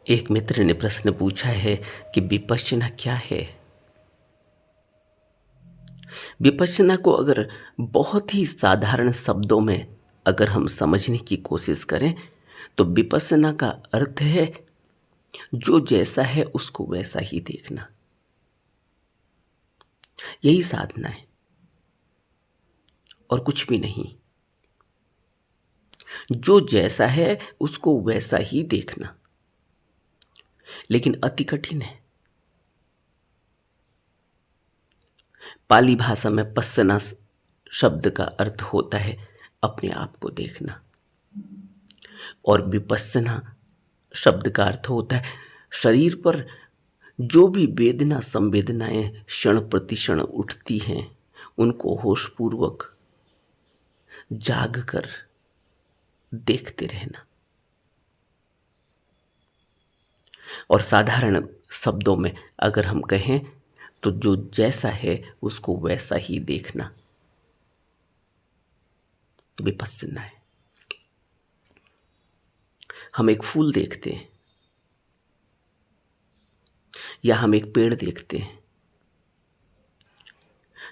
एक मित्र ने प्रश्न पूछा है कि विपश्यना क्या है। विपश्यना को अगर बहुत ही साधारण शब्दों में अगर हम समझने की कोशिश करें तो विपश्यना का अर्थ है जो जैसा है उसको वैसा ही देखना। यही साधना है और कुछ भी नहीं। जो जैसा है उसको वैसा ही देखना, लेकिन अति कठिन है। पाली भाषा में पश्यना शब्द का अर्थ होता है अपने आप को देखना, और विपश्यना शब्द का अर्थ होता है शरीर पर जो भी वेदना संवेदनाएं क्षण प्रति क्षण उठती हैं उनको होशपूर्वक जाग कर देखते रहना। और साधारण शब्दों में अगर हम कहें तो जो जैसा है उसको वैसा ही देखना विपश्यना है। हम एक फूल देखते हैं या हम एक पेड़ देखते हैं,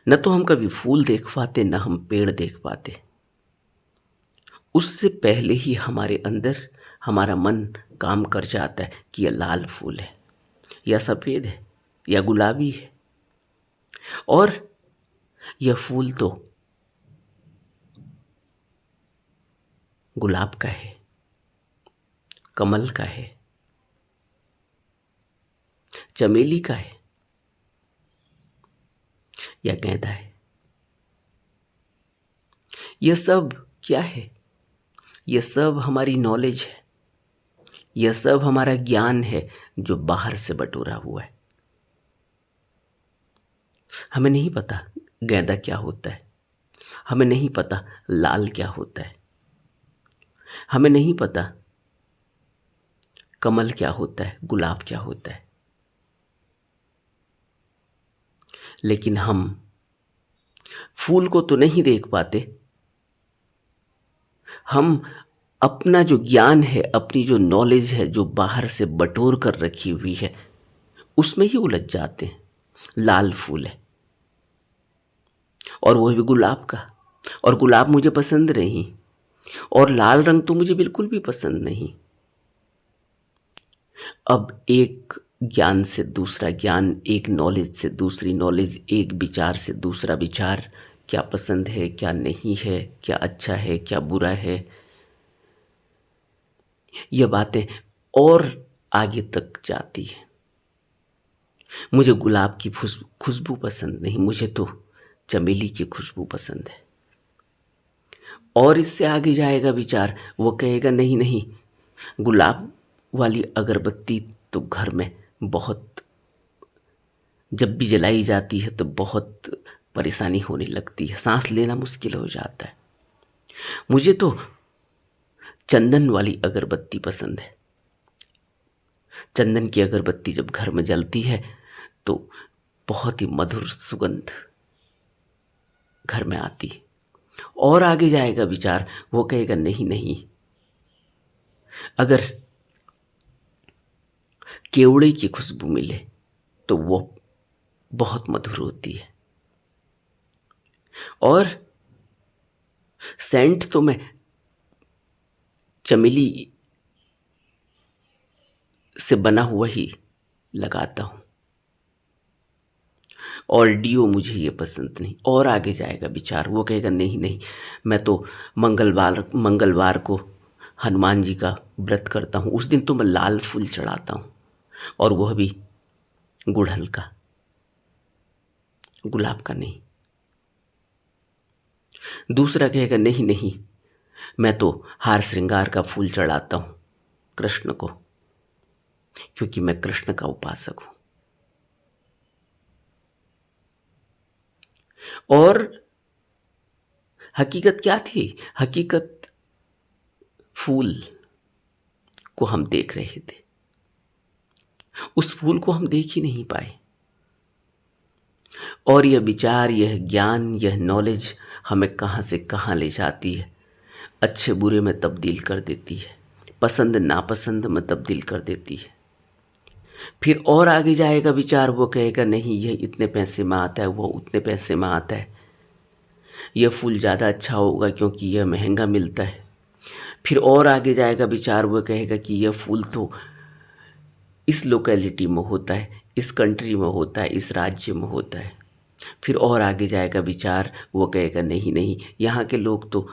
न तो हम कभी फूल देख पाते न हम पेड़ देख पाते। उससे पहले ही हमारे अंदर हमारा मन काम कर जाता है कि यह लाल फूल है या सफ़ेद है या गुलाबी है, और यह फूल तो गुलाब का है, कमल का है, चमेली का है या गेंदा है। यह सब क्या है? यह सब हमारी नॉलेज है, यह सब हमारा ज्ञान है जो बाहर से बटोरा हुआ है। हमें नहीं पता गेंदा क्या होता है, हमें नहीं पता लाल क्या होता है, हमें नहीं पता कमल क्या होता है, गुलाब क्या होता है। लेकिन हम फूल को तो नहीं देख पाते, हम अपना जो ज्ञान है, अपनी जो नॉलेज है जो बाहर से बटोर कर रखी हुई है उसमें ही उलझ जाते हैं। लाल फूल है और वो भी गुलाब का, और गुलाब मुझे पसंद नहीं और लाल रंग तो मुझे बिल्कुल भी पसंद नहीं। अब एक ज्ञान से दूसरा ज्ञान, एक नॉलेज से दूसरी नॉलेज, एक विचार से दूसरा विचार, क्या पसंद है क्या नहीं है, क्या अच्छा है क्या बुरा है, ये बातें और आगे तक जाती है। मुझे गुलाब की खुशबू पसंद नहीं, मुझे तो चमेली की खुशबू पसंद है। और इससे आगे जाएगा विचार, वो कहेगा नहीं नहीं, गुलाब वाली अगरबत्ती तो घर में बहुत, जब भी जलाई जाती है तो बहुत परेशानी होने लगती है, सांस लेना मुश्किल हो जाता है। मुझे तो चंदन वाली अगरबत्ती पसंद है। चंदन की अगरबत्ती जब घर में जलती है तो बहुत ही मधुर सुगंध घर में आती है। और आगे जाएगा विचार, वो कहेगा नहीं नहीं, अगर केवड़े की खुशबू मिले तो वो बहुत मधुर होती है। और सेंट तो मैं चमेली से बना हुआ ही लगाता हूं, और डियो मुझे ये पसंद नहीं। और आगे जाएगा विचार, वो कहेगा नहीं नहीं, मैं तो मंगलवार को हनुमान जी का व्रत करता हूँ, उस दिन तो मैं लाल फूल चढ़ाता हूँ, और वह भी गुड़हल का, गुलाब का नहीं। दूसरा कहेगा नहीं नहीं, मैं तो हार श्रृंगार का फूल चढ़ाता हूँ कृष्ण को, क्योंकि मैं कृष्ण का उपासक हूं। और हकीकत क्या थी? हकीकत फूल को हम देख रहे थे, उस फूल को हम देख ही नहीं पाए। और यह विचार, यह ज्ञान, यह नॉलेज हमें कहां से कहां ले जाती है, अच्छे बुरे में तब्दील कर देती है, पसंद नापसंद में तब्दील कर देती है। फिर और आगे जाएगा विचार, वो कहेगा नहीं ये इतने पैसे में आता है, वो उतने पैसे में आता है, यह फूल ज़्यादा अच्छा होगा क्योंकि यह महंगा मिलता है। फिर और आगे जाएगा विचार, वो कहेगा कि यह फूल तो इस लोकेलिटी में होता है, इस कंट्री में होता है, इस राज्य में होता है। फिर और आगे जाएगा विचार, वो कहेगा नहीं नहीं, यहाँ के लोग तो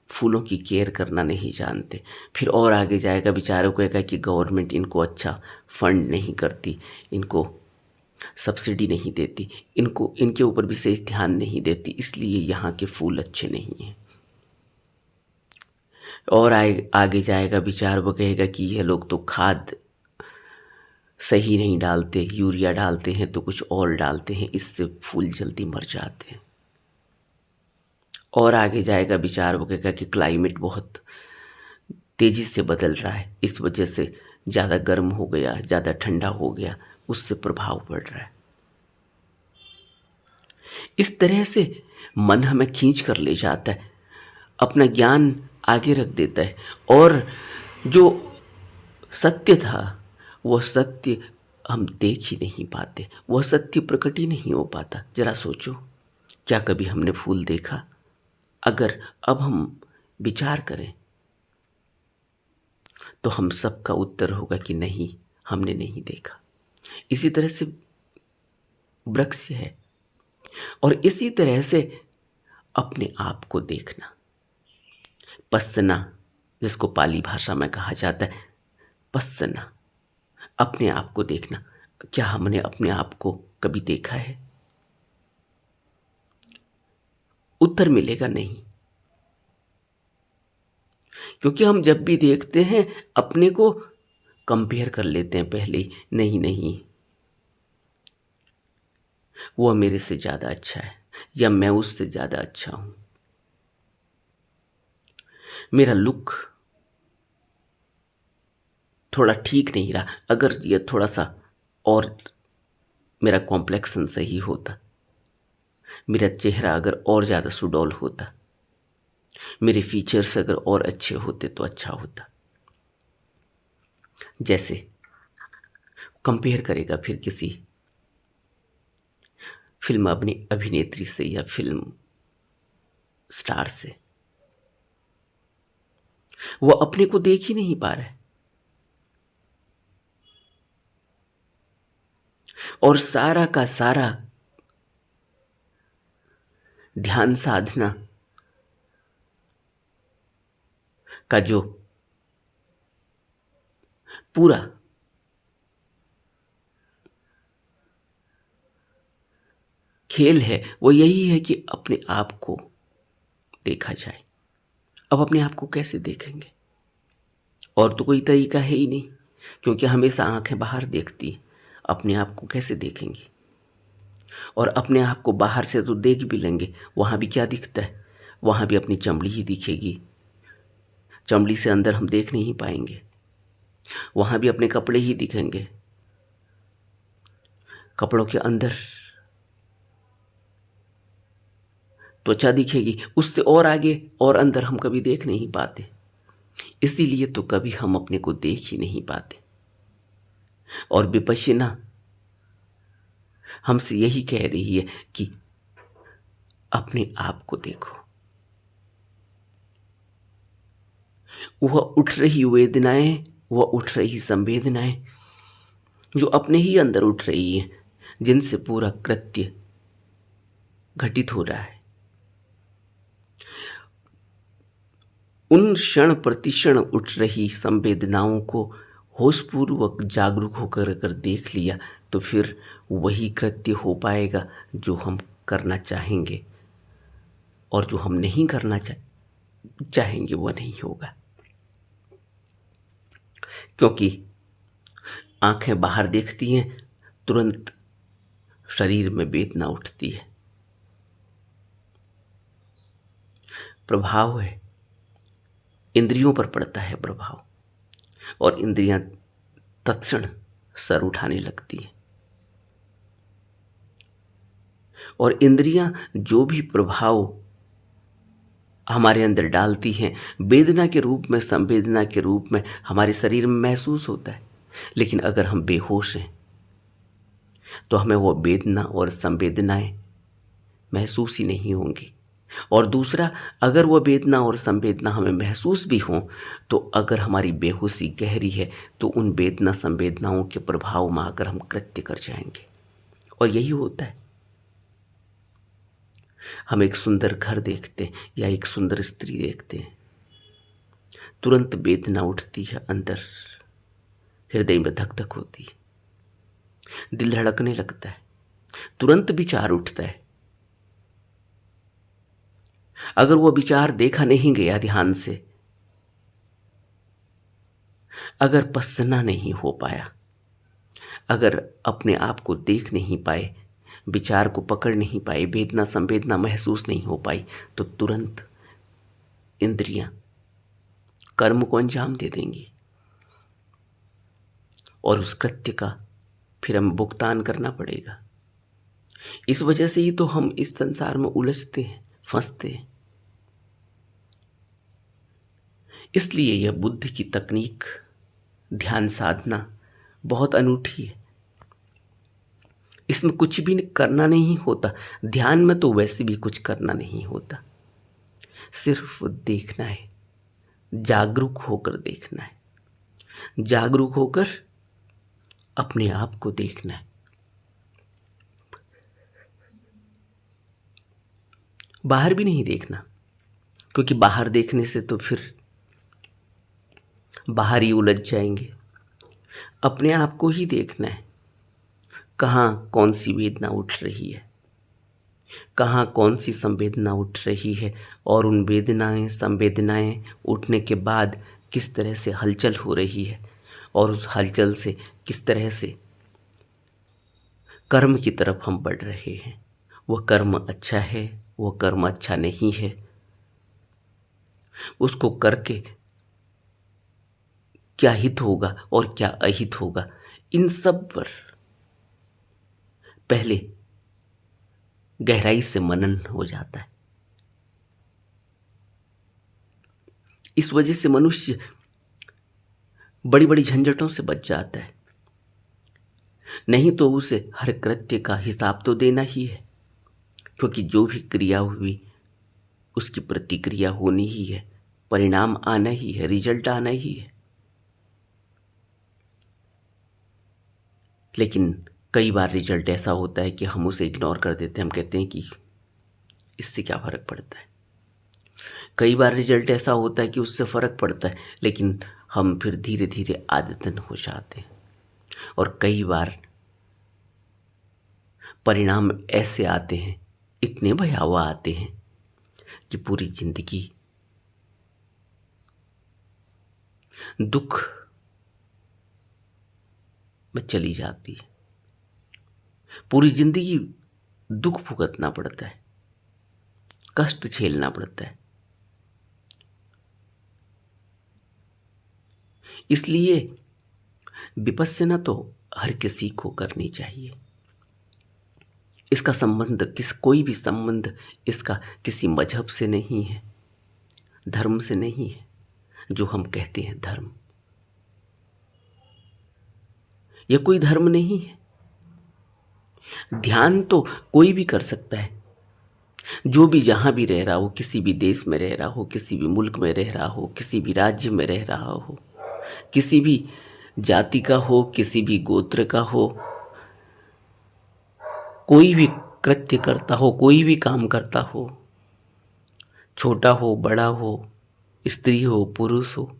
फूलों की केयर करना नहीं जानते। फिर और आगे जाएगा विचार, वो कहेगा कि गवर्नमेंट इनको अच्छा फंड नहीं करती, इनको सब्सिडी नहीं देती, इनको इनके ऊपर विशेष ध्यान नहीं देती, इसलिए यहाँ के फूल अच्छे नहीं हैं। और आगे जाएगा विचार, वो कहेगा कि यह लोग तो खाद सही नहीं डालते, यूरिया डालते हैं तो कुछ और डालते हैं, इससे फूल जल्दी मर जाते हैं। और आगे जाएगा विचार, वो कहेगा कि क्लाइमेट बहुत तेज़ी से बदल रहा है, इस वजह से ज़्यादा गर्म हो गया, ज़्यादा ठंडा हो गया, उससे प्रभाव पड़ रहा है। इस तरह से मन हमें खींच कर ले जाता है, अपना ज्ञान आगे रख देता है, और जो सत्य था वह सत्य हम देख ही नहीं पाते, वह सत्य प्रकट ही नहीं हो पाता। जरा सोचो, क्या कभी हमने फूल देखा? अगर अब हम विचार करें तो हम सबका उत्तर होगा कि नहीं, हमने नहीं देखा। इसी तरह से वृक्ष है, और इसी तरह से अपने आप को देखना, पस्सना, जिसको पाली भाषा में कहा जाता है, पस्सना, अपने आप को देखना। क्या हमने अपने आप को कभी देखा है? उत्तर मिलेगा नहीं, क्योंकि हम जब भी देखते हैं अपने को कंपेयर कर लेते हैं पहले ही, नहीं नहीं वो मेरे से ज़्यादा अच्छा है, या मैं उससे ज़्यादा अच्छा हूँ, मेरा लुक थोड़ा ठीक नहीं रहा, अगर ये थोड़ा सा और मेरा कॉम्प्लेक्सन सही होता, मेरा चेहरा अगर और ज़्यादा सुडौल होता, मेरे फीचर्स अगर और अच्छे होते तो अच्छा होता। जैसे कंपेयर करेगा फिर किसी फिल्म अभिनेत्री से या फिल्म स्टार से, वो अपने को देख ही नहीं पा रहा है, और सारा का सारा ध्यान साधना का जो पूरा खेल है वो यही है कि अपने आप को देखा जाए। अब अपने आप को कैसे देखेंगे? और तो कोई तरीका है ही नहीं, क्योंकि हमेशा आंखें बाहर देखती हैं, अपने आप को कैसे देखेंगे? और अपने आप को बाहर से तो देख भी लेंगे, वहाँ भी क्या दिखता है? वहाँ भी अपनी चमड़ी ही दिखेगी, चमड़ी से अंदर हम देख नहीं पाएंगे। वहाँ भी अपने कपड़े ही दिखेंगे, कपड़ों के अंदर त्वचा दिखेगी, उससे और आगे और अंदर हम कभी देख नहीं पाते। इसीलिए तो कभी हम अपने को देख ही नहीं पाते। और विपश्यना हमसे यही कह रही है कि अपने आप को देखो। वह उठ रही वेदनाएं, वह उठ रही संवेदनाएं जो अपने ही अंदर उठ रही है, जिनसे पूरा कृत्य घटित हो रहा है, उन क्षण प्रतिक्षण उठ रही संवेदनाओं को होशपूर्वक जागरूक होकर अगर देख लिया तो फिर वही कृत्य हो पाएगा जो हम करना चाहेंगे, और जो हम नहीं करना चाहेंगे वो नहीं होगा। क्योंकि आंखें बाहर देखती हैं, तुरंत शरीर में वेदना उठती है, प्रभाव है, इंद्रियों पर पड़ता है प्रभाव, और इंद्रियां तत्क्षण सर उठाने लगती हैं। और इंद्रियां जो भी प्रभाव हमारे अंदर डालती हैं, वेदना के रूप में, संवेदना के रूप में हमारे शरीर में महसूस होता है। लेकिन अगर हम बेहोश हैं तो हमें वो वेदना और संवेदनाएं महसूस ही नहीं होंगी। और दूसरा, अगर वो वेदना और संवेदना हमें महसूस भी हों, तो अगर हमारी बेहोशी गहरी है तो उन वेदना संवेदनाओं के प्रभाव में आकर हम कृत्य कर जाएंगे। और यही होता है। हम एक सुंदर घर देखते हैं या एक सुंदर स्त्री देखते हैं, तुरंत वेदना उठती है अंदर, हृदय में धक धक होती है, दिल धड़कने लगता है, तुरंत विचार उठता है। अगर वो विचार देखा नहीं गया ध्यान से, अगर पसना नहीं हो पाया, अगर अपने आप को देख नहीं पाए, विचार को पकड़ नहीं पाए, वेदना संवेदना महसूस नहीं हो पाई, तो तुरंत इंद्रियां कर्म को अंजाम दे देंगी और उस कृत्य का फिर हमें भुगतान करना पड़ेगा। इस वजह से ही तो हम इस संसार में उलझते हैं, फंसते हैं। इसलिए यह बुद्ध की तकनीक, ध्यान साधना बहुत अनूठी है। इसमें कुछ भी करना नहीं होता। ध्यान में तो वैसे भी कुछ करना नहीं होता, सिर्फ देखना है, जागरूक होकर देखना है, जागरूक होकर अपने आप को देखना है। बाहर भी नहीं देखना, क्योंकि बाहर देखने से तो फिर बाहर ही उलझ जाएंगे। अपने आप को ही देखना है, कहाँ कौन सी वेदना उठ रही है, कहाँ कौन सी संवेदना उठ रही है, और उन वेदनाएं संवेदनाएं उठने के बाद किस तरह से हलचल हो रही है, और उस हलचल से किस तरह से कर्म की तरफ हम बढ़ रहे हैं। वह कर्म अच्छा है, वह कर्म अच्छा नहीं है, उसको करके क्या हित होगा और क्या अहित होगा, इन सब पर पहले गहराई से मनन हो जाता है। इस वजह से मनुष्य बड़ी बड़ी झंझटों से बच जाता है। नहीं तो उसे हर कृत्य का हिसाब तो देना ही है, क्योंकि जो भी क्रिया हुई उसकी प्रतिक्रिया होनी ही है, परिणाम आना ही है, रिजल्ट आना ही है। लेकिन कई बार रिजल्ट ऐसा होता है कि हम उसे इग्नोर कर देते हैं। हम कहते हैं कि इससे क्या फर्क पड़ता है। कई बार रिजल्ट ऐसा होता है कि उससे फर्क पड़ता है, लेकिन हम फिर धीरे धीरे आदतन हो जाते हैं। और कई बार परिणाम ऐसे आते हैं, इतने भयावह आते हैं कि पूरी जिंदगी दुख में चली जाती है, पूरी जिंदगी दुख भुगतना पड़ता है, कष्ट झेलना पड़ता है। इसलिए विपश्यना तो हर किसी को करनी चाहिए। इसका संबंध कोई भी संबंध इसका किसी मजहब से नहीं है, धर्म से नहीं है। जो हम कहते हैं धर्म, यह कोई धर्म नहीं है। ध्यान तो कोई भी कर सकता है, जो भी जहां भी रह रहा हो, किसी भी देश में रह रहा हो, किसी भी मुल्क में रह रहा हो, किसी भी राज्य में रह रहा हो, किसी भी जाति का हो, किसी भी गोत्र का हो, कोई भी कृत्य करता हो, कोई भी काम करता हो, छोटा हो बड़ा हो, स्त्री हो पुरुष हो,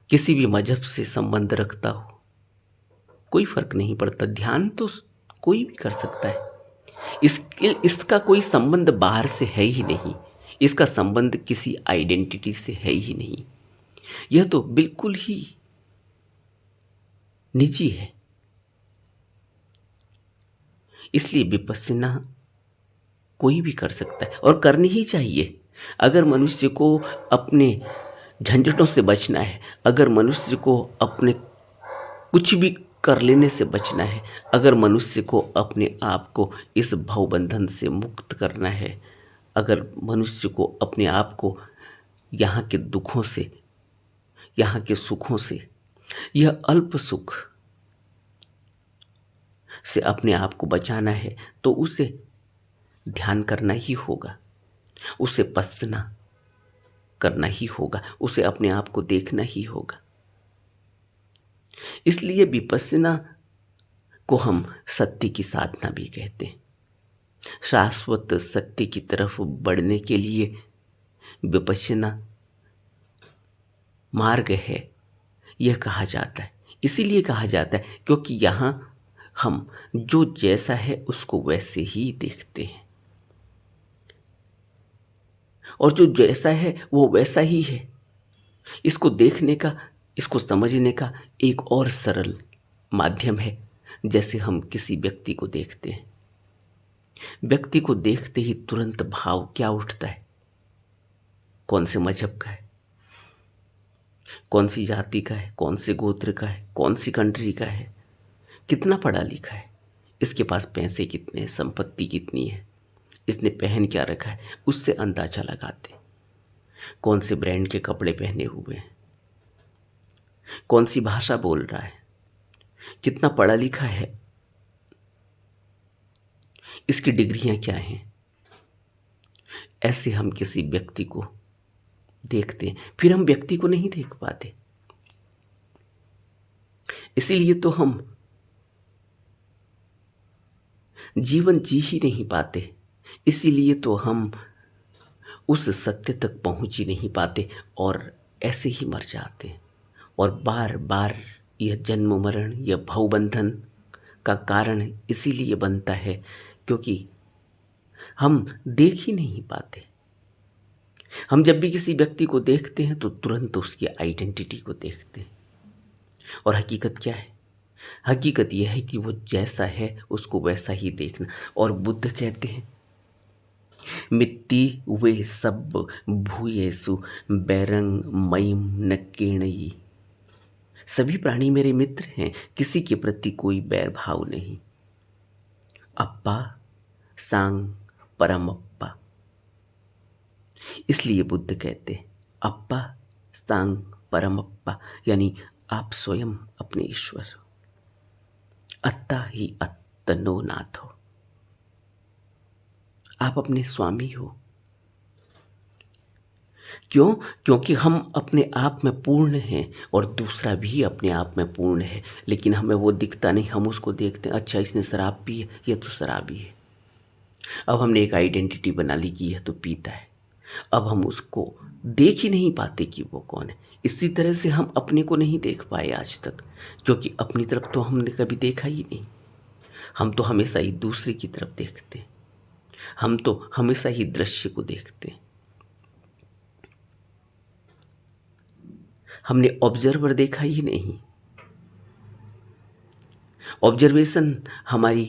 किसी भी मजहब से संबंध रखता हो, कोई फर्क नहीं पड़ता। ध्यान तो कोई भी कर सकता है। इसका कोई संबंध बाहर से है ही नहीं, इसका संबंध किसी आइडेंटिटी से है ही नहीं। यह तो बिल्कुल ही निजी है। इसलिए विपश्यना कोई भी कर सकता है और करनी ही चाहिए। अगर मनुष्य को अपने झंझटों से बचना है, अगर मनुष्य को अपने कुछ भी कर लेने से बचना है, अगर मनुष्य को अपने आप को इस भवबंधन से मुक्त करना है, अगर मनुष्य को अपने आप को यहाँ के दुखों से, यहाँ के सुखों से यह अल्प सुख से अपने आप को बचाना है तो उसे ध्यान करना ही होगा, उसे पश्चना करना ही होगा, उसे अपने आप को देखना ही होगा। इसलिए विपश्यना को हम सत्य की साधना भी कहते हैं। शाश्वत सत्य की तरफ बढ़ने के लिए विपश्यना मार्ग है, यह कहा जाता है। इसीलिए कहा जाता है क्योंकि यहाँ हम जो जैसा है उसको वैसे ही देखते हैं, और जो जैसा है वो वैसा ही है। इसको देखने का, इसको समझने का एक और सरल माध्यम है, जैसे हम किसी व्यक्ति को देखते हैं। व्यक्ति को देखते ही तुरंत भाव क्या उठता है? कौन से मजहब का है, कौन सी जाति का है, कौन से गोत्र का है, कौन सी कंट्री का है, कितना पढ़ा लिखा है, इसके पास पैसे कितने हैं, संपत्ति कितनी है, इसने पहन क्या रखा है, उससे अंदाजा लगाते हैं। कौन से ब्रांड के कपड़े पहने हुए हैं, कौन सी भाषा बोल रहा है, कितना पढ़ा लिखा है, इसकी डिग्रियां क्या हैं। ऐसे हम किसी व्यक्ति को देखते हैं, फिर हम व्यक्ति को नहीं देख पाते। इसीलिए तो हम जीवन जी ही नहीं पाते, इसीलिए तो हम उस सत्य तक पहुंच ही नहीं पाते और ऐसे ही मर जाते हैं। और बार बार यह जन्म मरण, यह भवबंधन का कारण इसीलिए बनता है क्योंकि हम देख ही नहीं पाते। हम जब भी किसी व्यक्ति को देखते हैं तो तुरंत उसकी आइडेंटिटी को देखते हैं, और हकीकत क्या है? हकीकत यह है कि वो जैसा है उसको वैसा ही देखना। और बुद्ध कहते हैं, मित्ति वे सब भूयेसु बैरंग मयम न केणई। सभी प्राणी मेरे मित्र हैं, किसी के प्रति कोई बैर भाव नहीं। अप्पा सांग परमप्पा। इसलिए बुद्ध कहते हैं अप्पा सांग परमप्पा, यानी आप स्वयं अपने ईश्वर हो। अत्ता ही अत्तनो नाथ हो, आप अपने स्वामी हो। क्यों? क्योंकि हम अपने आप में पूर्ण हैं और दूसरा भी अपने आप में पूर्ण है, लेकिन हमें वो दिखता नहीं। हम उसको देखते हैं, अच्छा इसने शराब पी है, यह तो शराबी है। अब हमने एक आइडेंटिटी बना ली कि यह तो पीता है। अब हम उसको देख ही नहीं पाते कि वो कौन है। इसी तरह से हम अपने को नहीं देख पाए आज तक, क्योंकि अपनी तरफ तो हमने कभी देखा ही नहीं। हम तो हमेशा ही दूसरे की तरफ देखते हैं, हम तो हमेशा ही दृश्य को देखते हैं। हमने ऑब्जर्वर देखा ही नहीं। ऑब्जर्वेशन हमारी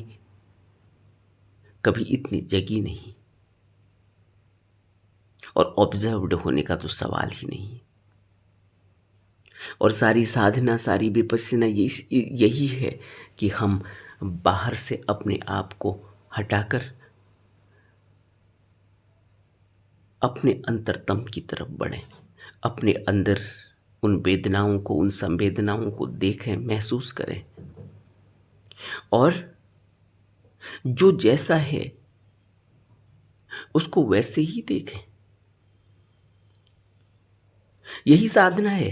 कभी इतनी जगी नहीं, और ऑब्जर्व्ड होने का तो सवाल ही नहीं। और सारी साधना, सारी विपश्यना यही है कि हम बाहर से अपने आप को हटाकर अपने अंतरतम की तरफ बढ़ें, अपने अंदर उन वेदनाओं को, उन संवेदनाओं को देखें, महसूस करें, और जो जैसा है उसको वैसे ही देखें। यही साधना है,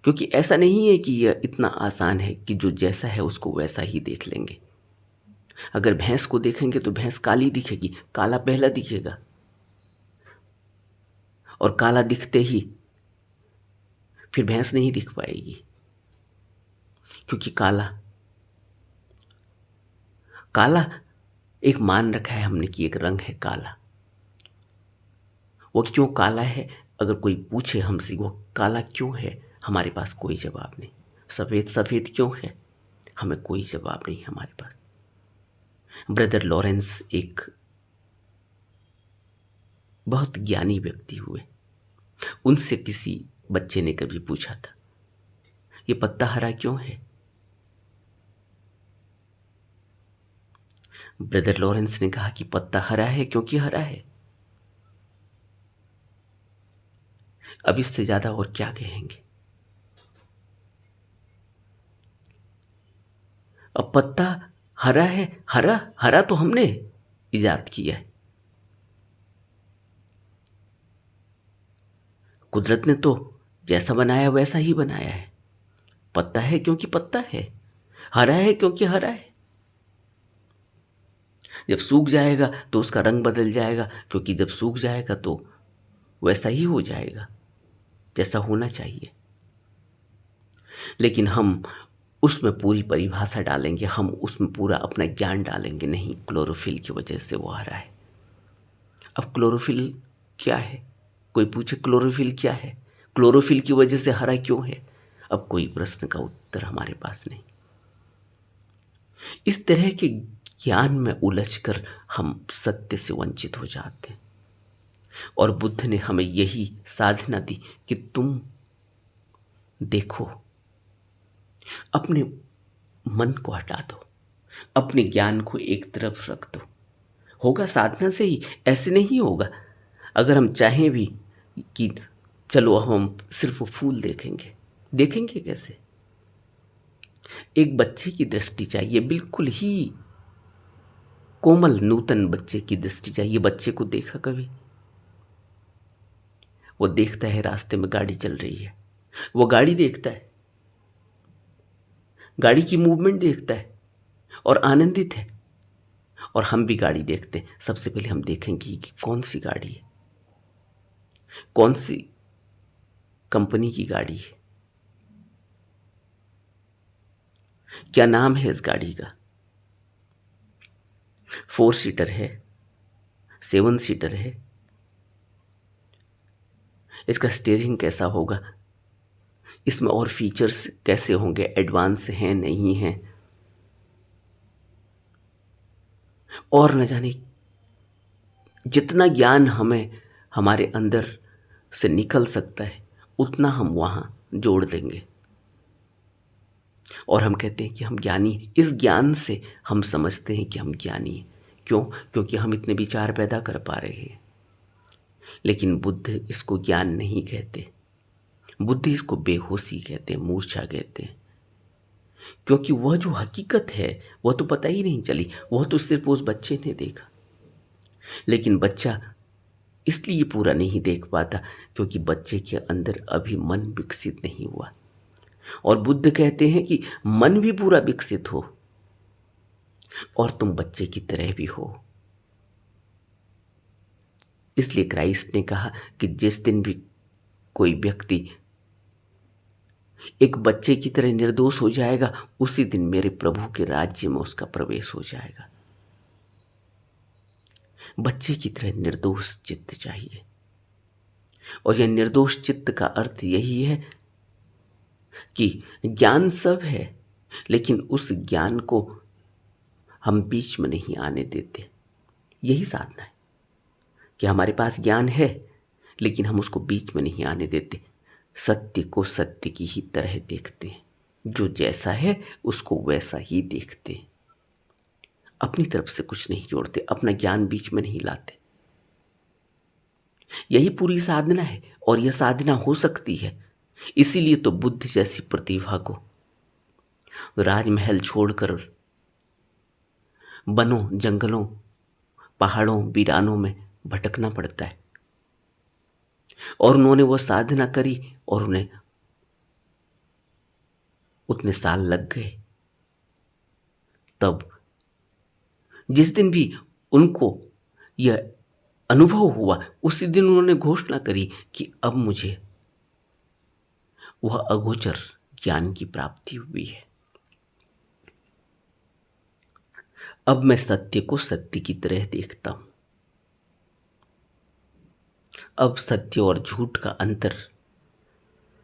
क्योंकि ऐसा नहीं है कि यह इतना आसान है कि जो जैसा है उसको वैसा ही देख लेंगे। अगर भैंस को देखेंगे तो भैंस काली दिखेगी, काला पहला दिखेगा, और काला दिखते ही फिर भैंस नहीं दिख पाएगी, क्योंकि काला काला एक मान रखा है हमने कि एक रंग है काला। वो क्यों काला है? अगर कोई पूछे हमसे वो काला क्यों है, हमारे पास कोई जवाब नहीं। सफ़ेद सफ़ेद क्यों है, हमें कोई जवाब नहीं हमारे पास। ब्रदर लॉरेंस एक बहुत ज्ञानी व्यक्ति हुए। उनसे किसी बच्चे ने कभी पूछा था, ये पत्ता हरा क्यों है? ब्रदर लॉरेंस ने कहा कि पत्ता हरा है क्योंकि हरा है। अब इससे ज्यादा और क्या कहेंगे? अब पत्ता हरा है, हरा हरा तो हमने इजाद किया है। कुदरत ने तो जैसा बनाया वैसा ही बनाया है। पत्ता है क्योंकि पत्ता है, हरा है क्योंकि हरा है। जब सूख जाएगा तो उसका रंग बदल जाएगा, क्योंकि जब सूख जाएगा तो वैसा ही हो जाएगा जैसा होना चाहिए। लेकिन हम उसमें पूरी परिभाषा डालेंगे, हम उसमें पूरा अपना ज्ञान डालेंगे, नहीं क्लोरोफिल की वजह से वो हरा है। अब क्लोरोफिल क्या है? कोई पूछे क्लोरोफिल क्या है, क्लोरोफिल की वजह से हरा क्यों है? अब कोई प्रश्न का उत्तर हमारे पास नहीं। इस तरह के ज्ञान में उलझकर हम सत्य से वंचित हो जाते हैं। और बुद्ध ने हमें यही साधना दी कि तुम देखो, अपने मन को हटा दो, अपने ज्ञान को एक तरफ रख दो। होगा साधना से ही, ऐसे नहीं होगा। अगर हम चाहें भी कि चलो अब हम सिर्फ फूल देखेंगे, देखेंगे कैसे? एक बच्चे की दृष्टि चाहिए, बिल्कुल ही कोमल नूतन बच्चे की दृष्टि चाहिए। बच्चे को देखा कभी? वो देखता है रास्ते में गाड़ी चल रही है, वो गाड़ी देखता है, गाड़ी की मूवमेंट देखता है और आनंदित है। और हम भी गाड़ी देखते हैं, सबसे पहले हम देखेंगे कि कौन सी गाड़ी है, कौन सी कंपनी की गाड़ी है, क्या नाम है इस गाड़ी का, 4 सीटर है, 7 सीटर है, इसका स्टीयरिंग कैसा होगा, इसमें और फीचर्स कैसे होंगे, एडवांस हैं नहीं हैं, और न जाने जितना ज्ञान हमें हमारे अंदर से निकल सकता है उतना हम वहाँ जोड़ देंगे। और हम कहते हैं कि हम ज्ञानी हैं। इस ज्ञान से हम समझते हैं कि हम ज्ञानी हैं। क्यों? क्योंकि हम इतने विचार पैदा कर पा रहे हैं। लेकिन बुद्ध इसको ज्ञान नहीं कहते, बुद्ध इसको बेहोशी कहते हैं, मूर्छा कहते हैं। क्योंकि वह जो हकीकत है वह तो पता ही नहीं चली, वह तो सिर्फ उस बच्चे ने देखा। लेकिन बच्चा इसलिए पूरा नहीं देख पाता क्योंकि बच्चे के अंदर अभी मन विकसित नहीं हुआ। और बुद्ध कहते हैं कि मन भी पूरा विकसित हो और तुम बच्चे की तरह भी हो। इसलिए क्राइस्ट ने कहा कि जिस दिन भी कोई व्यक्ति एक बच्चे की तरह निर्दोष हो जाएगा, उसी दिन मेरे प्रभु के राज्य में उसका प्रवेश हो जाएगा। बच्चे की तरह निर्दोष चित्त चाहिए। और यह निर्दोष चित्त का अर्थ यही है कि ज्ञान सब है, लेकिन उस ज्ञान को हम बीच में नहीं आने देते। यही साधना है कि हमारे पास ज्ञान है लेकिन हम उसको बीच में नहीं आने देते। सत्य को सत्य की ही तरह देखते हैं, जो जैसा है उसको वैसा ही देखते हैं। अपनी तरफ से कुछ नहीं जोड़ते, अपना ज्ञान बीच में नहीं लाते। यही पूरी साधना है और यह साधना हो सकती है। इसीलिए तो बुद्ध जैसी प्रतिभा को राजमहल छोड़कर वनों, जंगलों, पहाड़ों, वीरानों में भटकना पड़ता है। और उन्होंने वो साधना करी और उन्हें उतने साल लग गए। तब जिस दिन भी उनको यह अनुभव हुआ उसी दिन उन्होंने घोषणा करी कि अब मुझे वह अगोचर ज्ञान की प्राप्ति हुई है। अब मैं सत्य को सत्य की तरह देखता हूं। अब सत्य और झूठ का अंतर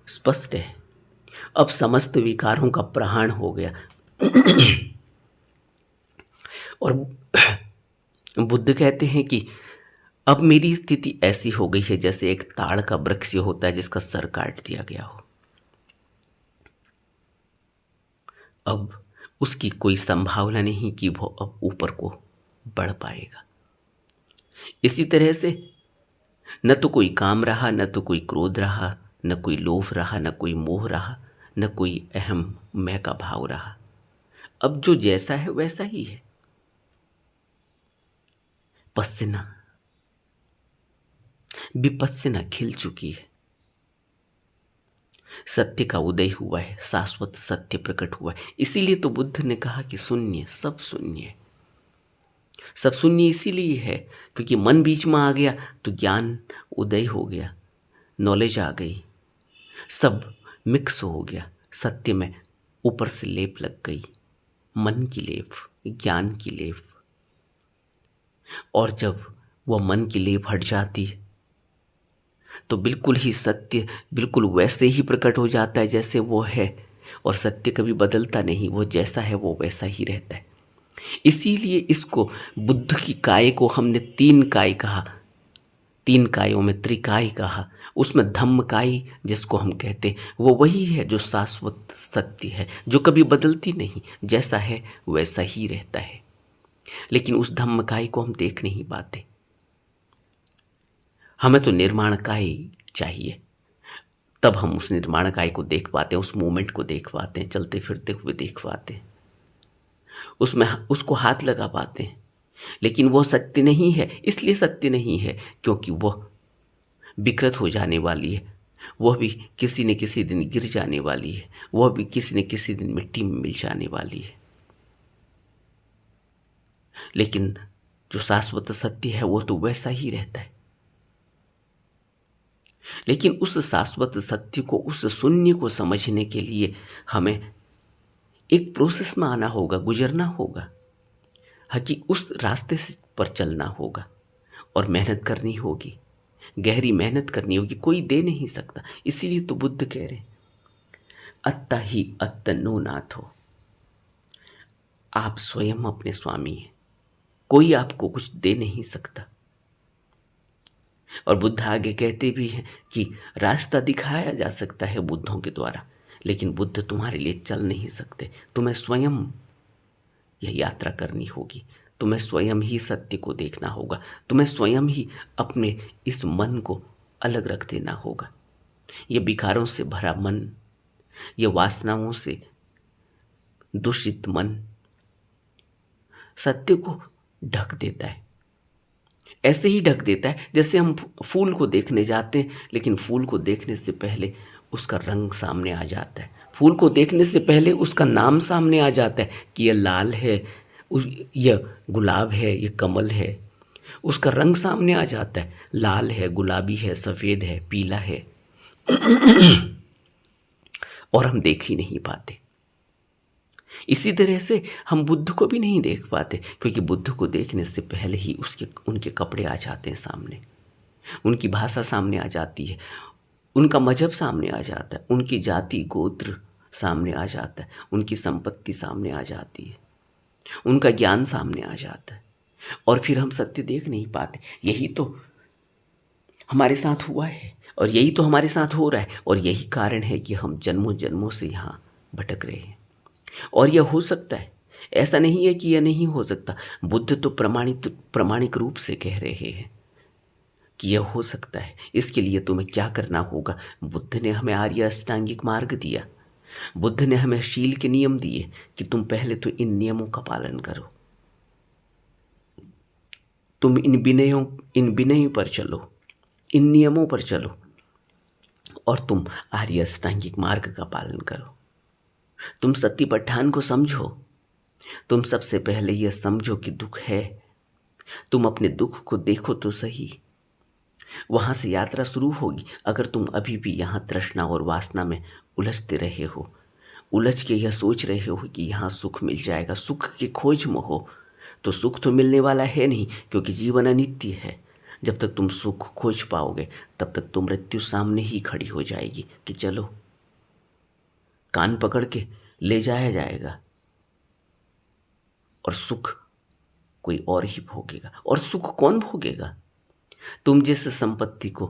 स्पष्ट है। अब समस्त विकारों का प्रहाण हो गया। और बुद्ध कहते हैं कि अब मेरी स्थिति ऐसी हो गई है जैसे एक ताड़ का वृक्ष होता है जिसका सर काट दिया गया हो। अब उसकी कोई संभावना नहीं कि वो अब ऊपर को बढ़ पाएगा। इसी तरह से न तो कोई काम रहा, न तो कोई क्रोध रहा, न कोई लोभ रहा, न कोई मोह रहा, न कोई अहम मैं का भाव रहा। अब जो जैसा है वैसा ही है। पसीना विपस्सिना खिल चुकी है। सत्य का उदय हुआ है, शाश्वत सत्य प्रकट हुआ है। इसीलिए तो बुद्ध ने कहा कि शून्य, सब शून्य है। सब शून्य इसीलिए है क्योंकि मन बीच में आ गया तो ज्ञान उदय हो गया, नॉलेज आ गई, सब मिक्स हो गया। सत्य में ऊपर से लेप लग गई, मन की लेप, ज्ञान की लेप। और जब वह मन की लेप हट जाती है तो बिल्कुल ही सत्य बिल्कुल वैसे ही प्रकट हो जाता है जैसे वो है। और सत्य कभी बदलता नहीं, वो जैसा है वो वैसा ही रहता है। इसीलिए इसको बुद्ध की काय को हमने तीन काय कहा, तीन कायों में त्रिकाय कहा। उसमें धम्मकाय जिसको हम कहते हैं वो वही है जो शाश्वत सत्य है, जो कभी बदलती नहीं, जैसा है वैसा ही रहता है। लेकिन उस धम्मकाय को हम देख नहीं पाते। हमें तो निर्माणकाय चाहिए, तब हम उस निर्माणकाय को देख पाते हैं, उस मोमेंट को देख पाते हैं, चलते फिरते हुए देख पाते हैं, उसमें उसको हाथ लगा पाते हैं। लेकिन वो सत्य नहीं है। इसलिए सत्य नहीं है क्योंकि वह विकृत हो जाने वाली है, वह भी किसी न किसी दिन गिर जाने वाली है, वह भी किसी न किसी दिन मिट्टी में मिल जाने वाली है। लेकिन जो शाश्वत सत्य है वो तो वैसा ही रहता है। लेकिन उस शाश्वत सत्य को, उस शून्य को समझने के लिए हमें एक प्रोसेस में आना होगा, गुजरना होगा। कि उस रास्ते से पर चलना होगा और मेहनत करनी होगी, गहरी मेहनत करनी होगी, कोई दे नहीं सकता। इसीलिए तो बुद्ध कह रहे हैं अत्ता ही अत्तनो नाथो, आप स्वयं अपने स्वामी हैं, कोई आपको कुछ दे नहीं सकता। और बुद्ध आगे कहते भी हैं कि रास्ता दिखाया जा सकता है बुद्धों के द्वारा, लेकिन बुद्ध तुम्हारे लिए चल नहीं सकते। तुम्हें स्वयं यह यात्रा करनी होगी, तुम्हें स्वयं ही सत्य को देखना होगा, तुम्हें स्वयं ही अपने इस मन को अलग रख देना होगा। यह विकारों से भरा मन, यह वासनाओं से दूषित मन सत्य को ढक देता है। ऐसे ही ढक देता है जैसे हम फूल को देखने जाते हैं, लेकिन फूल को देखने से पहले उसका रंग सामने आ जाता है, फूल को देखने से पहले उसका नाम सामने आ जाता है कि यह लाल है, यह गुलाब है, यह कमल है। उसका रंग सामने आ जाता है, लाल है, गुलाबी है, सफ़ेद है, पीला है। और हम देख ही नहीं पाते। इसी तरह से हम बुद्ध को भी नहीं देख पाते, क्योंकि बुद्ध को देखने से पहले ही उनके कपड़े आ जाते हैं सामने, उनकी भाषा सामने आ जाती है, उनका मजहब सामने आ जाता है, उनकी जाति गोत्र सामने आ जाता है, उनकी संपत्ति सामने आ जाती है, उनका ज्ञान सामने आ जाता है। और फिर हम सत्य देख नहीं पाते। यही तो हमारे साथ हुआ है और यही तो हमारे साथ हो रहा है, और यही कारण है कि हम जन्मों जन्मों से यहाँ भटक रहे हैं। और यह हो सकता है, ऐसा नहीं है कि यह नहीं हो सकता। बुद्ध तो प्रामाणिक रूप से कह रहे हैं कि यह हो सकता है। इसके लिए तुम्हें क्या करना होगा? बुद्ध ने हमें आर्य अष्टांगिक मार्ग दिया, बुद्ध ने हमें शील के नियम दिए कि तुम पहले तो इन नियमों का पालन करो, तुम इन विनयों पर चलो, इन नियमों पर चलो, और तुम आर्य अष्टांगिक मार्ग का पालन करो। तुम सत्तिपट्ठान को समझो, तुम सबसे पहले यह समझो कि दुख है, तुम अपने दुख को देखो तो सही। वहां से यात्रा शुरू होगी। अगर तुम अभी भी यहाँ तृष्णा और वासना में उलझते रहे हो, उलझ के यह सोच रहे हो कि यहाँ सुख मिल जाएगा, सुख की खोज में हो, तो सुख तो मिलने वाला है नहीं, क्योंकि जीवन अनित्य है। जब तक तुम सुख खोज पाओगे तब तक तो मृत्यु सामने ही खड़ी हो जाएगी कि चलो, कान पकड़ के ले जाया जाएगा और सुख कोई और ही भोगेगा। और सुख कौन भोगेगा? तुम जिस संपत्ति को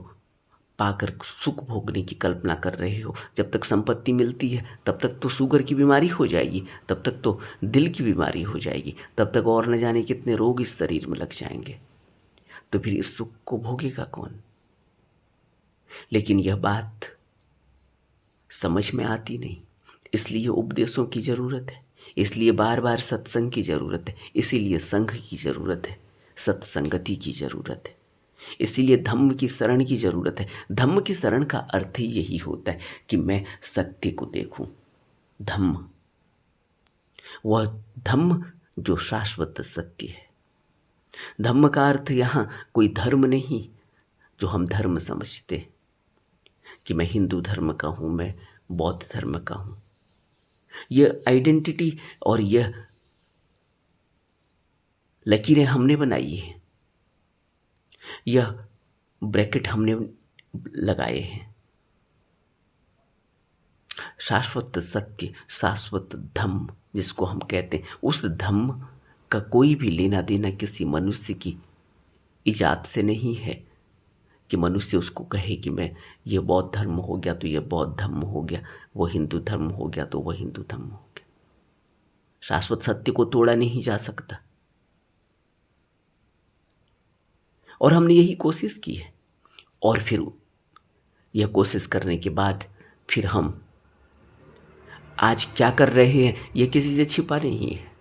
पाकर सुख भोगने की कल्पना कर रहे हो, जब तक संपत्ति मिलती है तब तक तो शुगर की बीमारी हो जाएगी, तब तक तो दिल की बीमारी हो जाएगी, तब तक और न जाने कितने रोग इस शरीर में लग जाएंगे। तो फिर इस सुख को भोगेगा कौन? लेकिन यह बात समझ में आती नहीं, इसलिए उपदेशों की जरूरत है। इसलिए बार बार सत्संग की ज़रूरत है, इसीलिए संघ की ज़रूरत है, सत्संगति की ज़रूरत है, इसीलिए धम्म की शरण की ज़रूरत है। धम्म की शरण का अर्थ ही यही होता है कि मैं सत्य को देखूं। धम्म, वह धम्म जो शाश्वत सत्य है। धम्म का अर्थ यहाँ कोई धर्म नहीं जो हम धर्म समझते कि मैं हिंदू धर्म का हूँ, मैं बौद्ध धर्म का हूँ। यह आइडेंटिटी और यह लकीरें हमने बनाई हैं, यह ब्रैकेट हमने लगाए हैं। शाश्वत सत्य, शाश्वत धम्म जिसको हम कहते हैं, उस धम्म का कोई भी लेना देना किसी मनुष्य की इजाद से नहीं है कि मनुष्य उसको कहे कि मैं ये बौद्ध धर्म हो गया तो ये बौद्ध धर्म हो गया, वो हिंदू धर्म हो गया तो वह हिंदू धर्म हो गया। शाश्वत सत्य को तोड़ा नहीं जा सकता और हमने यही कोशिश की है। और फिर यह कोशिश करने के बाद फिर हम आज क्या कर रहे हैं यह किसी से छिपा नहीं है।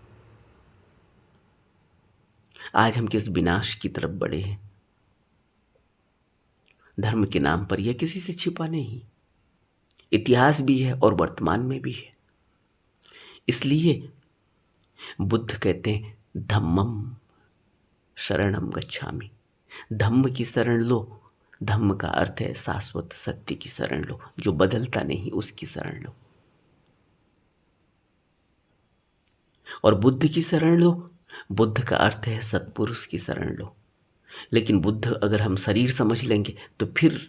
आज हम किस विनाश की तरफ बढ़े हैं धर्म के नाम पर, यह किसी से छिपा नहीं। इतिहास भी है और वर्तमान में भी है। इसलिए बुद्ध कहते हैं धम्मम शरणम गच्छामि। धम्म की शरण लो। धम्म का अर्थ है शाश्वत सत्य की शरण लो, जो बदलता नहीं, उसकी शरण लो। और बुद्ध की शरण लो, बुद्ध का अर्थ है सत्पुरुष की शरण लो। लेकिन बुद्ध अगर हम शरीर समझ लेंगे तो फिर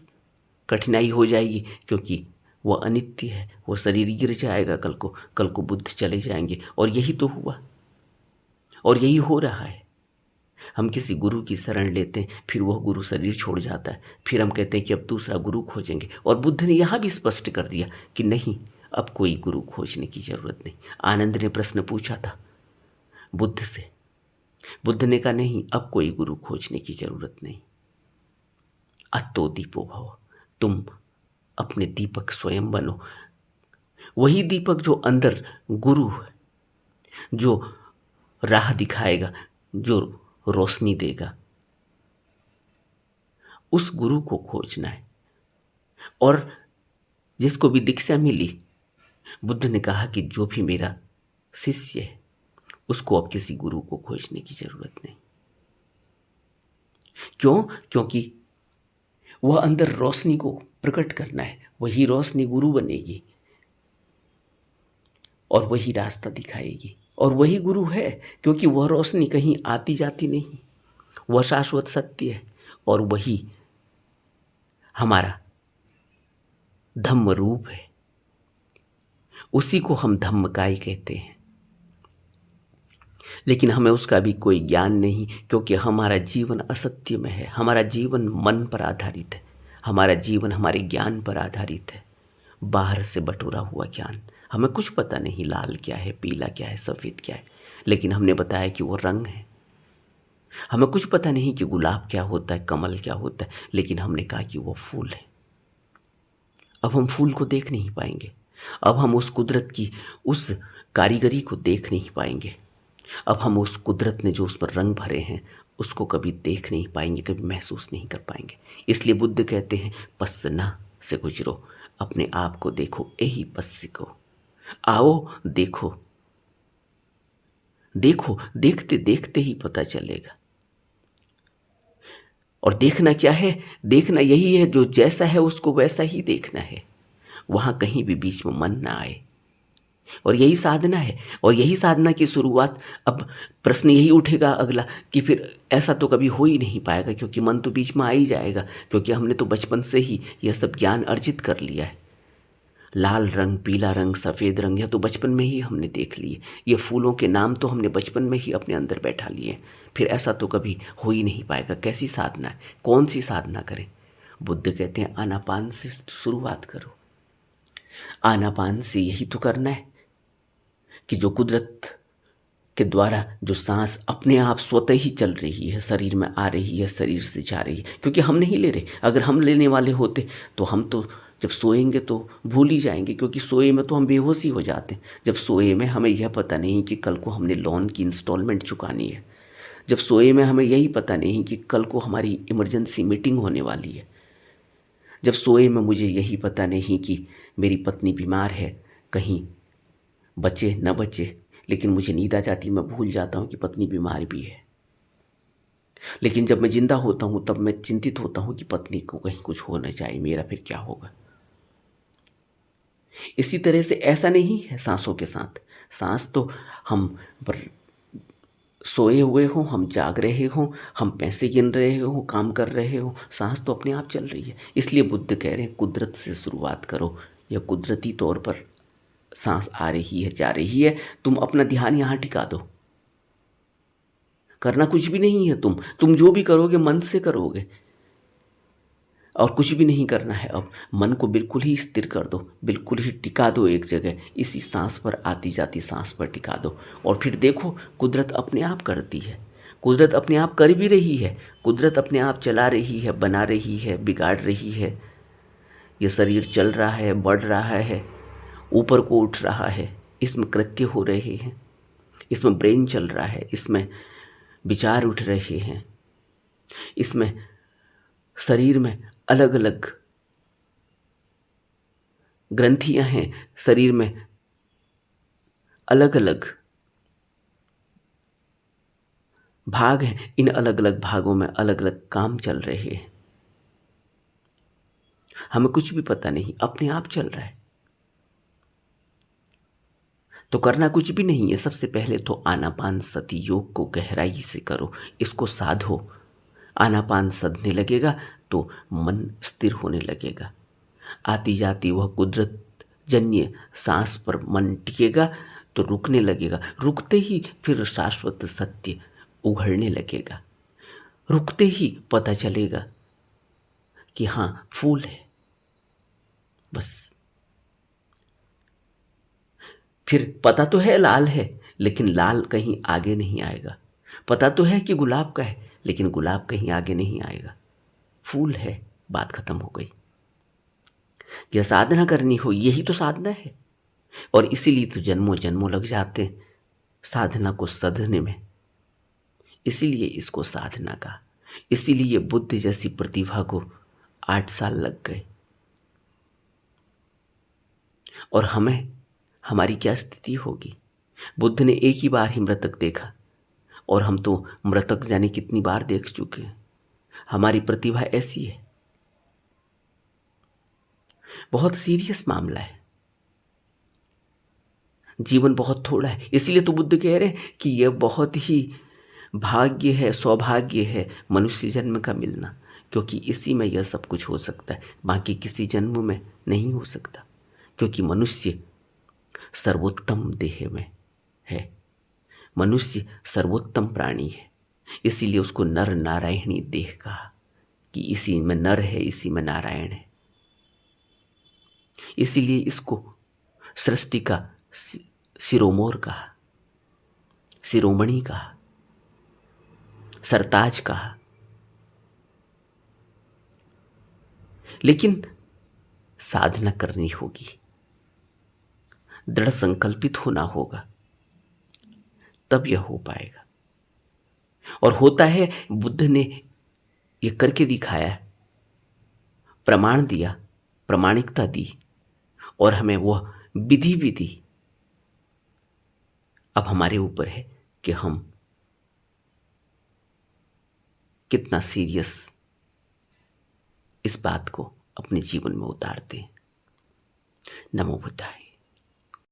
कठिनाई हो जाएगी, क्योंकि वह अनित्य है, वो शरीर गिर जाएगा कल को बुद्ध चले जाएंगे। और यही तो हुआ और यही हो रहा है। हम किसी गुरु की शरण लेते हैं, फिर वह गुरु शरीर छोड़ जाता है, फिर हम कहते हैं कि अब दूसरा गुरु खोजेंगे। और बुद्ध ने यहाँ भी स्पष्ट कर दिया कि नहीं, अब कोई गुरु खोजने की जरूरत नहीं। आनंद ने प्रश्न पूछा था बुद्ध से, बुद्ध ने कहा नहीं, अब कोई गुरु खोजने की जरूरत नहीं। अत्तो दीपो भव, तुम अपने दीपक स्वयं बनो। वही दीपक जो अंदर गुरु है, जो राह दिखाएगा, जो रोशनी देगा, उस गुरु को खोजना है। और जिसको भी दीक्षा मिली, बुद्ध ने कहा कि जो भी मेरा शिष्य है उसको अब किसी गुरु को खोजने की जरूरत नहीं। क्यों? क्योंकि वह अंदर रोशनी को प्रकट करना है, वही रोशनी गुरु बनेगी और वही रास्ता दिखाएगी। और वही गुरु है, क्योंकि वह रोशनी कहीं आती जाती नहीं, वह शाश्वत सत्य है। और वही हमारा धम्म रूप है, उसी को हम धम्मकाय कहते हैं। लेकिन हमें उसका भी कोई ज्ञान नहीं, क्योंकि हमारा जीवन असत्य में है। हमारा जीवन मन पर आधारित है, हमारा जीवन हमारे ज्ञान पर आधारित है, बाहर से बटोरा हुआ ज्ञान। हमें कुछ पता नहीं लाल क्या है, पीला क्या है, सफ़ेद क्या है, लेकिन हमने बताया कि वो रंग है। हमें कुछ पता नहीं कि गुलाब क्या होता है, कमल क्या होता है, लेकिन हमने कहा कि वो फूल है। अब हम फूल को देख नहीं पाएंगे, अब हम उस कुदरत की उस कारीगरी को देख नहीं पाएंगे, अब हम उस कुदरत ने जो उस पर रंग भरे हैं उसको कभी देख नहीं पाएंगे, कभी महसूस नहीं कर पाएंगे। इसलिए बुद्ध कहते हैं पස්සना से गुजरो, अपने आप को देखो, यही पस्य को आओ देखो। देखो, देखते देखते ही पता चलेगा। और देखना क्या है? देखना यही है, जो जैसा है उसको वैसा ही देखना है, वहां कहीं भी बीच में मन ना आए। और यही साधना है, और यही साधना की शुरुआत। अब प्रश्न यही उठेगा अगला कि फिर ऐसा तो कभी हो ही नहीं पाएगा, क्योंकि मन तो बीच में आ ही जाएगा, क्योंकि हमने तो बचपन से ही यह सब ज्ञान अर्जित कर लिया है। लाल रंग, पीला रंग, सफ़ेद रंग, यह तो बचपन में ही हमने देख लिए। ये फूलों के नाम तो हमने बचपन में ही अपने अंदर बैठा लिए। फिर ऐसा तो कभी हो ही नहीं पाएगा। कैसी साधना है? कौन सी साधना करें? बुद्ध कहते हैं आनापान से शुरुआत करो। आनापान से यही तो करना है कि जो कुदरत के द्वारा जो सांस अपने आप स्वतः ही चल रही है, शरीर में आ रही है, शरीर से जा रही है, क्योंकि हम नहीं ले रहे। अगर हम लेने वाले होते तो हम तो जब सोएंगे तो भूल ही जाएंगे, क्योंकि सोए में तो हम बेहोश ही हो जाते हैं। जब सोए में हमें यह पता नहीं कि कल को हमने लोन की इंस्टॉलमेंट चुकानी है। जब सोए में हमें यही पता नहीं कि कल को हमारी इमरजेंसी मीटिंग होने वाली है। जब सोए में मुझे यही पता नहीं कि मेरी पत्नी बीमार है, कहीं बचे न बचे, लेकिन मुझे नींद आ जाती, मैं भूल जाता हूँ कि पत्नी बीमार भी है। लेकिन जब मैं जिंदा होता हूँ तब मैं चिंतित होता हूँ कि पत्नी को कहीं कुछ हो न जाए, मेरा फिर क्या होगा। इसी तरह से ऐसा नहीं है सांसों के साथ। सांस तो हम पर सोए हुए हों, हम जाग रहे हों, हम पैसे गिन रहे हों, काम कर रहे हों, सांस तो अपने आप चल रही है। इसलिए बुद्ध कह रहे हैं कुदरत से शुरुआत करो, या कुदरती तौर पर सांस आ रही है, जा रही है, तुम अपना ध्यान यहाँ टिका दो। करना कुछ भी नहीं है, तुम जो भी करोगे मन से करोगे, और कुछ भी नहीं करना है। अब मन को बिल्कुल ही स्थिर कर दो, बिल्कुल ही टिका दो एक जगह, इसी सांस पर, आती जाती सांस पर टिका दो। और फिर देखो कुदरत अपने आप करती है, कुदरत अपने आप कर भी रही है, कुदरत अपने आप चला रही है, बना रही है, बिगाड़ रही है। ये शरीर चल रहा है, बढ़ रहा है, ऊपर को उठ रहा है, इसमें कृत्य हो रहे हैं, इसमें ब्रेन चल रहा है, इसमें विचार उठ रहे हैं, इसमें शरीर में अलग अलग ग्रंथियां हैं, शरीर में अलग अलग भाग हैं, इन अलग अलग भागों में अलग अलग काम चल रहे हैं। हमें कुछ भी पता नहीं, अपने आप चल रहा है। तो करना कुछ भी नहीं है। सबसे पहले तो आनापान सति योग को गहराई से करो, इसको साधो। आनापान सधने लगेगा तो मन स्थिर होने लगेगा। आती जाती वह कुदरत जन्य सांस पर मन टिकेगा तो रुकने लगेगा। रुकते ही फिर शाश्वत सत्य उघड़ने लगेगा। रुकते ही पता चलेगा कि हाँ, फूल है, बस। फिर पता तो है लाल है, लेकिन लाल कहीं आगे नहीं आएगा। पता तो है कि गुलाब का है, लेकिन गुलाब कहीं आगे नहीं आएगा। फूल है, बात खत्म हो गई। यह साधना करनी हो, यही तो साधना है। और इसीलिए तो जन्मों जन्मों लग जाते हैं साधना को सधने में। इसीलिए इसको साधना का, इसीलिए बुद्ध जैसी प्रतिभा को 8 साल लग गए। और हमें, हमारी क्या स्थिति होगी। बुद्ध ने एक ही बार ही मृतक देखा, और हम तो मृतक जाने कितनी बार देख चुके हैं। हमारी प्रतिभा ऐसी है। बहुत सीरियस मामला है, जीवन बहुत थोड़ा है। इसलिए तो बुद्ध कह रहे हैं कि यह बहुत ही भाग्य है, सौभाग्य है मनुष्य जन्म का मिलना, क्योंकि इसी में यह सब कुछ हो सकता है, बाकी किसी जन्म में नहीं हो सकता। क्योंकि मनुष्य सर्वोत्तम देह में है, मनुष्य सर्वोत्तम प्राणी है। इसीलिए उसको नर नारायणी देह कहा, कि इसी में नर है, इसी में नारायण है। इसीलिए इसको सृष्टि का शिरोमोर कहा, शिरोमणि कहा, सरताज कहा। लेकिन साधना करनी होगी, दृढ़ संकल्पित होना होगा, तब यह हो पाएगा। और होता है, बुद्ध ने यह करके दिखाया है, प्रमाण दिया, प्रामाणिकता दी, और हमें वह विधि भी दी। अब हमारे ऊपर है कि हम कितना सीरियस इस बात को अपने जीवन में उतारते हैं। नमो बुद्धाय।